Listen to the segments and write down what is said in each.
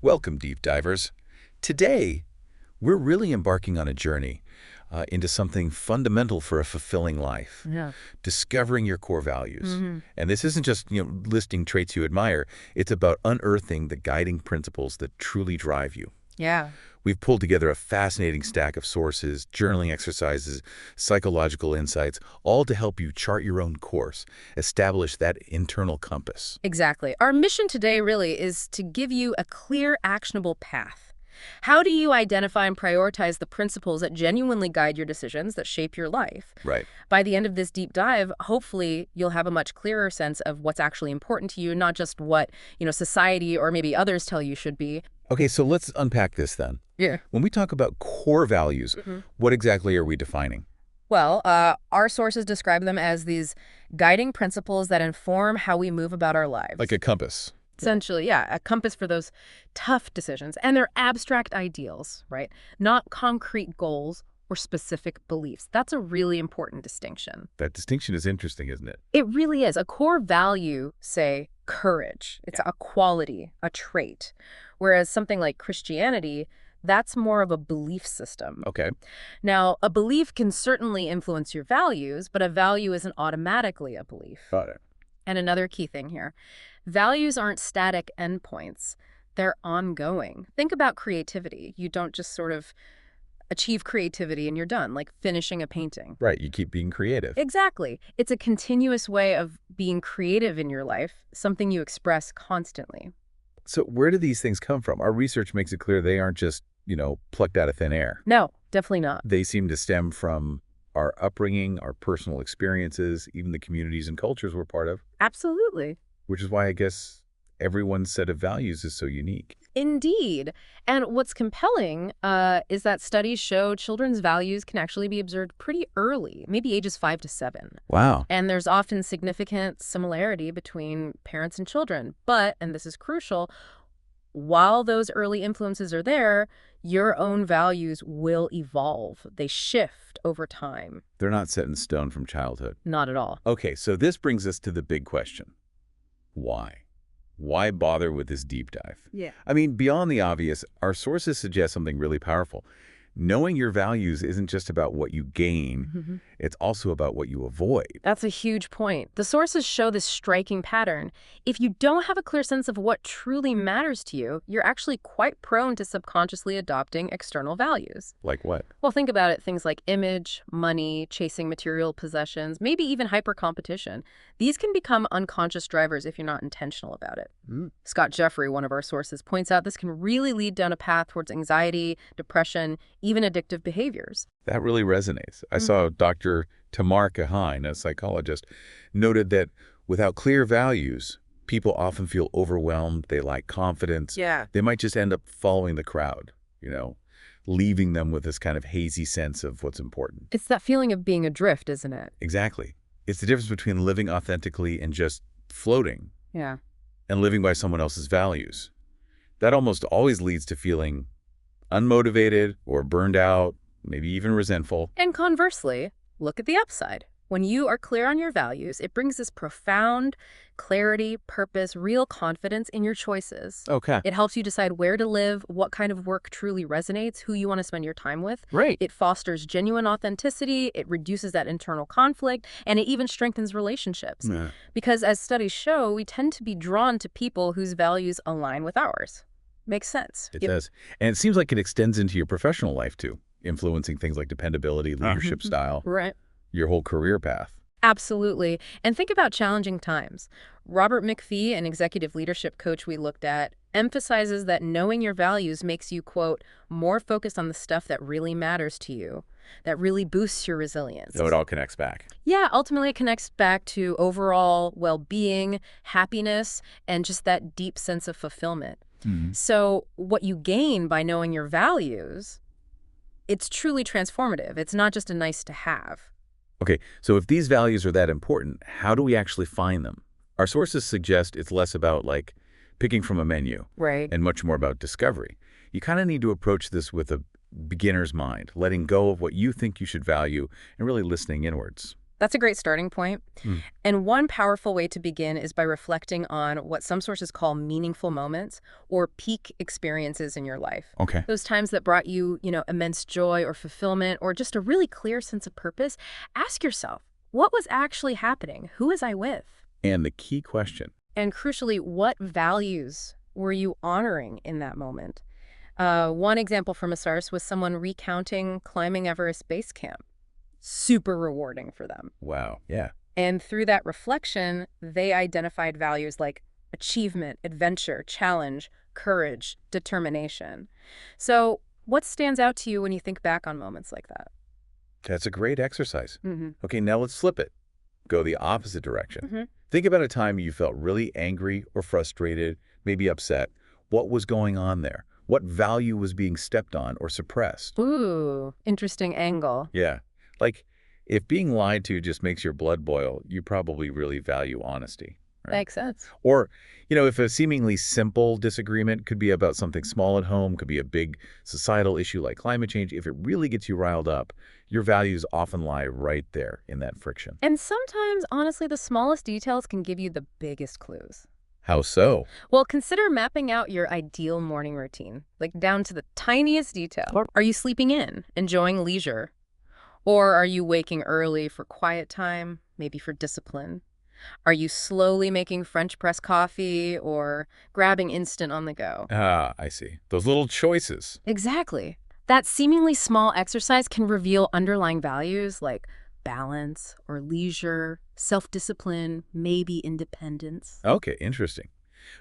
Welcome, deep divers. Today, we're really embarking on a journey into something fundamental for a fulfilling life, Yeah. discovering your core values. hmm And this isn't just, listing traits you admire. It's about unearthing the guiding principles that truly drive you. Yeah. We've pulled together a fascinating stack of sources, journaling exercises, psychological insights, all to help you chart your own course, establish that internal compass. Exactly. Our mission today really is to give you a clear, actionable path. How do you identify and prioritize the principles that genuinely guide your decisions that shape your life? Right. By the end of this deep dive, hopefully you'll have a much clearer sense of what's actually important to you, not just what, society or maybe others tell you should be. Okay, so let's unpack this then. Yeah. When we talk about core values, what exactly are we defining? Well, our sources describe them as these guiding principles that inform how we move about our lives. Like a compass. Essentially, yeah, a compass for those tough decisions. And they're abstract ideals, right? Not concrete goals or specific beliefs. That's a really important distinction. That distinction is interesting, isn't it? It really is. A core value, say, courage. It's a quality, a trait. Whereas something like Christianity, that's more of a belief system. Okay. Now, a belief can certainly influence your values, but a value isn't automatically a belief. Got it. And another key thing here, values aren't static endpoints. They're ongoing. Think about creativity. You don't just sort of achieve creativity and you're done, like finishing a painting. Right, you keep being creative. Exactly. It's a continuous way of being creative in your life, something you express constantly. So where do these things come from? Our research makes it clear they aren't just, plucked out of thin air. No, definitely not. They seem to stem from our upbringing, our personal experiences, even the communities and cultures we're part of, Absolutely. which is why I guess everyone's set of values is so unique. Indeed. And what's compelling is that studies show children's values can actually be observed pretty early, maybe ages 5 to 7. Wow. And there's often significant similarity between parents and children. But, and this is crucial, while those early influences are there, your own values will evolve. They shift over time. They're not set in stone from childhood. Not at all. Okay, so this brings us to the big question. Why? Why bother with this deep dive? Yeah. I mean, beyond the obvious, our sources suggest something really powerful. Knowing your values isn't just about what you gain, it's also about what you avoid. That's a huge point. The sources show this striking pattern. If you don't have a clear sense of what truly matters to you, you're actually quite prone to subconsciously adopting external values. Like what? Well, think about it. Things like image, money, chasing material possessions, maybe even hyper-competition. These can become unconscious drivers if you're not intentional about it. Scott Jeffrey, one of our sources, points out this can really lead down a path towards anxiety, depression, even addictive behaviors. That really resonates. I saw Dr. Tamar Kahine, a psychologist, noted that without clear values, people often feel overwhelmed, they lack confidence. Yeah. They might just end up following the crowd, leaving them with this kind of hazy sense of what's important. It's that feeling of being adrift, isn't it? Exactly. It's the difference between living authentically and just floating, Yeah. and living by someone else's values. That almost always leads to feeling unmotivated or burned out, maybe even resentful. And conversely, look at the upside. When you are clear on your values, it brings this profound clarity, purpose, real confidence in your choices. Okay. It helps you decide where to live, what kind of work truly resonates, who you want to spend your time with. Great. It fosters genuine authenticity, it reduces that internal conflict, and it even strengthens relationships. Yeah. Because as studies show, we tend to be drawn to people whose values align with ours. Makes sense. It does. And it seems like it extends into your professional life, too, influencing things like dependability, leadership style, Right. your whole career path. Absolutely. And think about challenging times. Robert McPhee, an executive leadership coach we looked at, emphasizes that knowing your values makes you, quote, more focused on the stuff that really matters to you, that really boosts your resilience. So it all connects back. Yeah, ultimately it connects back to overall well-being, happiness, and just that deep sense of fulfillment. So what you gain by knowing your values, it's truly transformative. It's not just a nice to have. Okay, so if these values are that important, how do we actually find them? Our sources suggest it's less about, picking from a menu Right. and much more about discovery. You kind of need to approach this with a beginner's mind, letting go of what you think you should value and really listening inwards. That's a great starting point. Hmm. And one powerful way to begin is by reflecting on what some sources call meaningful moments or peak experiences in your life. Okay. Those times that brought you, immense joy or fulfillment or just a really clear sense of purpose. Ask yourself, what was actually happening? Who was I with? And the key question. And crucially, what values were you honoring in that moment? One example from a source was someone recounting climbing Everest Base Camp. Super rewarding for them. Wow. Yeah. And through that reflection, they identified values like achievement, adventure, challenge, courage, determination. So what stands out to you when you think back on moments like that? That's a great exercise. Mm-hmm. Okay, now let's flip it. Go the opposite direction. Mm-hmm. Think about a time you felt really angry or frustrated, maybe upset. What was going on there? What value was being stepped on or suppressed? Ooh, interesting angle. Yeah. Like, if being lied to just makes your blood boil, you probably really value honesty. Right? Makes sense. Or, if a seemingly simple disagreement could be about something small at home, could be a big societal issue like climate change, if it really gets you riled up, your values often lie right there in that friction. And sometimes, honestly, the smallest details can give you the biggest clues. How so? Well, consider mapping out your ideal morning routine, like down to the tiniest detail. Are you sleeping in, enjoying leisure? Or are you waking early for quiet time, maybe for discipline? Are you slowly making French press coffee or grabbing instant on the go? Ah, I see. Those little choices. Exactly. That seemingly small exercise can reveal underlying values like balance or leisure, self-discipline, maybe independence. Okay, interesting.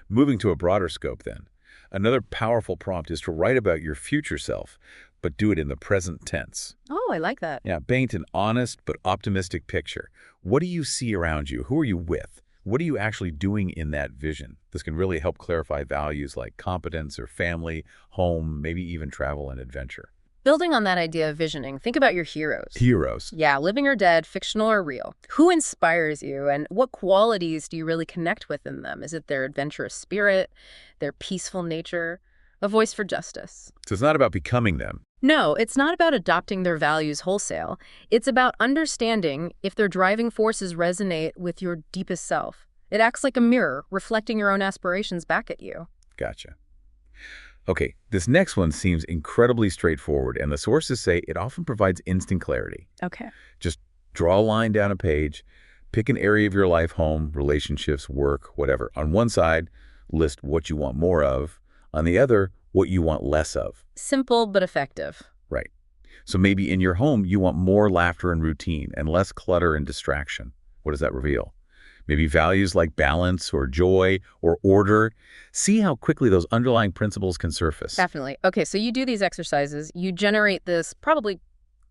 Moving to a broader scope then. Another powerful prompt is to write about your future self, but do it in the present tense. Oh, I like that. Yeah, paint an honest but optimistic picture. What do you see around you? Who are you with? What are you actually doing in that vision? This can really help clarify values like competence or family, home, maybe even travel and adventure. Building on that idea of visioning, think about your heroes. Heroes. Yeah, living or dead, fictional or real. Who inspires you and what qualities do you really connect with in them? Is it their adventurous spirit, their peaceful nature, a voice for justice? So it's not about becoming them. No, it's not about adopting their values wholesale. It's about understanding if their driving forces resonate with your deepest self. It acts like a mirror, reflecting your own aspirations back at you. Gotcha. Okay, this next one seems incredibly straightforward, and the sources say it often provides instant clarity. Okay. Just draw a line down a page, pick an area of your life, home, relationships, work, whatever. On one side, list what you want more of. On the other, what you want less of. Simple but effective. Right. So maybe in your home, you want more laughter and routine and less clutter and distraction. What does that reveal? Maybe values like balance or joy or order. See how quickly those underlying principles can surface. Definitely. Okay, so you do these exercises, you generate this probably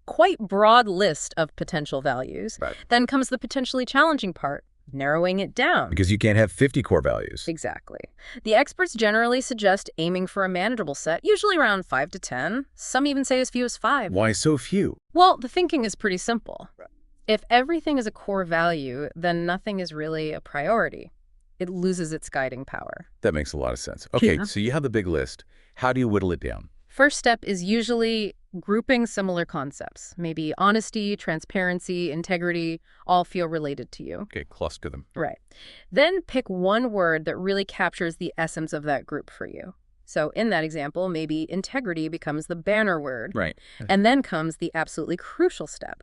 quite broad list of potential values. Right. Then comes the potentially challenging part, narrowing it down. Because you can't have 50 core values. Exactly. The experts generally suggest aiming for a manageable set, usually around 5 to 10. Some even say as few as 5. Why so few? Well, the thinking is pretty simple. Right. If everything is a core value, then nothing is really a priority. It loses its guiding power. That makes a lot of sense. Okay, Yeah. so you have the big list. How do you whittle it down? First step is usually grouping similar concepts. Maybe honesty, transparency, integrity, all feel related to you. Okay, cluster them. Right. Then pick one word that really captures the essence of that group for you. So in that example, maybe integrity becomes the banner word. Right. And then comes the absolutely crucial step,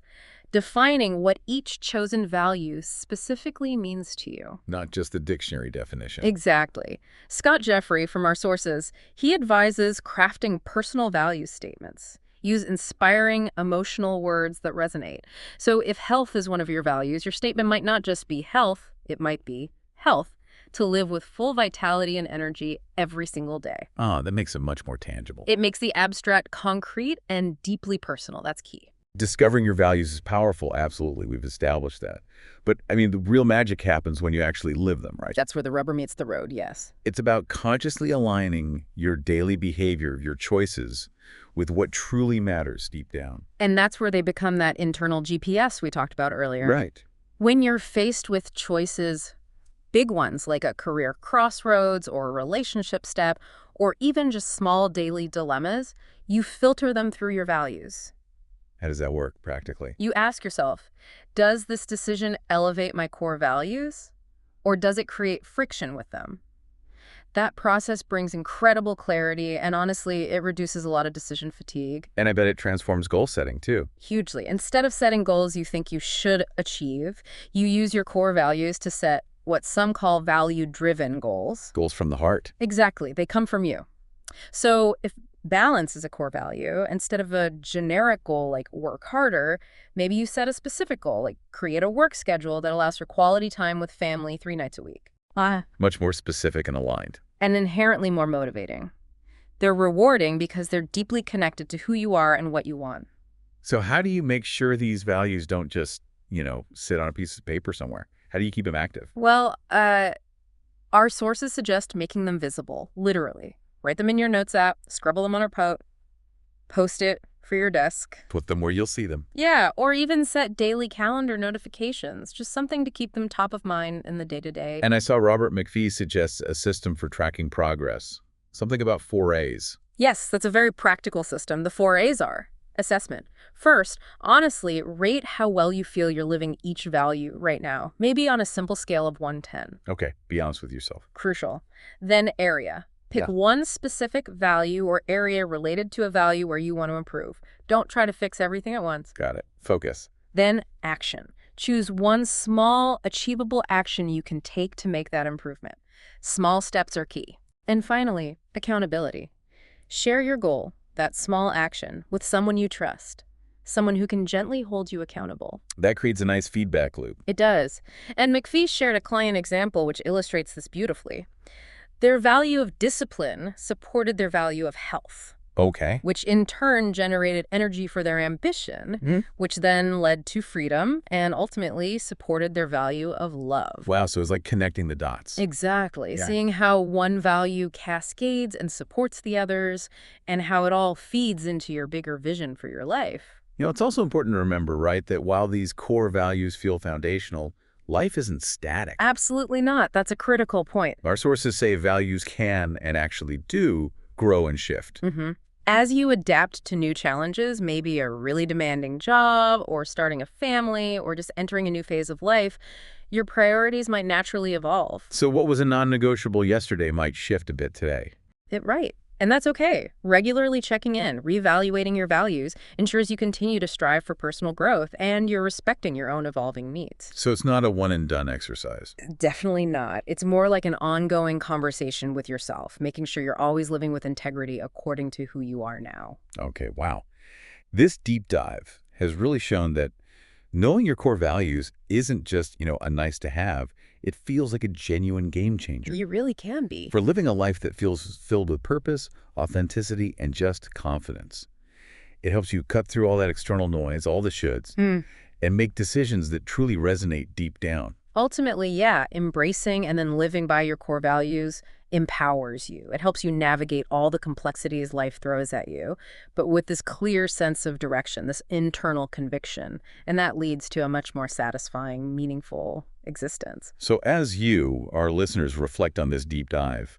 defining what each chosen value specifically means to you. Not just the dictionary definition. Exactly. Scott Jeffrey, from our sources, he advises crafting personal value statements. Use inspiring, emotional words that resonate. So if health is one of your values, your statement might not just be health, it might be health, to live with full vitality and energy every single day. Ah, that makes it much more tangible. It makes the abstract concrete and deeply personal. That's key. Discovering your values is powerful, absolutely. We've established that. But, the real magic happens when you actually live them, right? That's where the rubber meets the road, yes. It's about consciously aligning your daily behavior, your choices, with what truly matters deep down. And that's where they become that internal GPS we talked about earlier. Right. When you're faced with choices, big ones like a career crossroads or a relationship step, or even just small daily dilemmas, you filter them through your values. How does that work practically? You ask yourself, does this decision elevate my core values, or does it create friction with them? That process brings incredible clarity, and honestly, it reduces a lot of decision fatigue. And I bet it transforms goal setting too. Hugely. Instead of setting goals you think you should achieve, you use your core values to set what some call value-driven goals. Goals from the heart. Exactly. They come from you. So if balance is a core value, instead of a generic goal like work harder, maybe you set a specific goal, like create a work schedule that allows for quality time with family 3 nights a week. Much more specific and aligned. And inherently more motivating. They're rewarding because they're deeply connected to who you are and what you want. So how do you make sure these values don't just, sit on a piece of paper somewhere? How do you keep them active? Well, our sources suggest making them visible, literally. Write them in your notes app, scribble them on a post it for your desk. Put them where you'll see them. Yeah, or even set daily calendar notifications, just something to keep them top of mind in the day-to-day. And I saw Robert McPhee suggests a system for tracking progress. Something about 4 A's. Yes, that's a very practical system. The 4 A's are assessment. First, honestly, rate how well you feel you're living each value right now, maybe on a simple scale of 1 to 10. Okay, be honest with yourself. Crucial. Then area. Pick one specific value or area related to a value where you want to improve. Don't try to fix everything at once. Got it. Focus. Then action. Choose one small, achievable action you can take to make that improvement. Small steps are key. And finally, accountability. Share your goal, that small action, with someone you trust. Someone who can gently hold you accountable. That creates a nice feedback loop. It does. And McPhee shared a client example which illustrates this beautifully. Their value of discipline supported their value of health. Okay. Which in turn generated energy for their ambition, which then led to freedom and ultimately supported their value of love. Wow, so it's like connecting the dots. Exactly. Yeah. Seeing how one value cascades and supports the others and how it all feeds into your bigger vision for your life. It's also important to remember, right, that while these core values feel foundational, life isn't static. Absolutely not. That's a critical point. Our sources say values can and actually do grow and shift. As you adapt to new challenges, maybe a really demanding job or starting a family or just entering a new phase of life, your priorities might naturally evolve. So what was a non-negotiable yesterday might shift a bit today. Right. And that's okay. Regularly checking in, reevaluating your values ensures you continue to strive for personal growth and you're respecting your own evolving needs. So it's not a one-and-done exercise. Definitely not. It's more like an ongoing conversation with yourself, making sure you're always living with integrity according to who you are now. Okay, wow. This deep dive has really shown that knowing your core values isn't just, a nice to have. It feels like a genuine game changer. You really can be. For living a life that feels filled with purpose, authenticity, and just confidence. It helps you cut through all that external noise, all the shoulds, and make decisions that truly resonate deep down. Ultimately, yeah, embracing and then living by your core values empowers you. It helps you navigate all the complexities life throws at you, but with this clear sense of direction, this internal conviction, and that leads to a much more satisfying, meaningful existence. So as you, our listeners, reflect on this deep dive,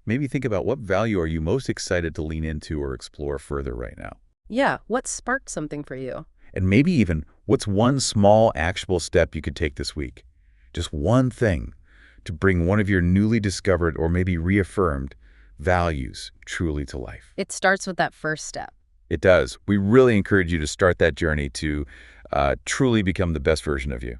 maybe think about what value are you most excited to lean into or explore further right now? Yeah, what sparked something for you? And maybe even what's one small actionable step you could take this week? Just one thing to bring one of your newly discovered or maybe reaffirmed values truly to life. It starts with that first step. It does. We really encourage you to start that journey to truly become the best version of you.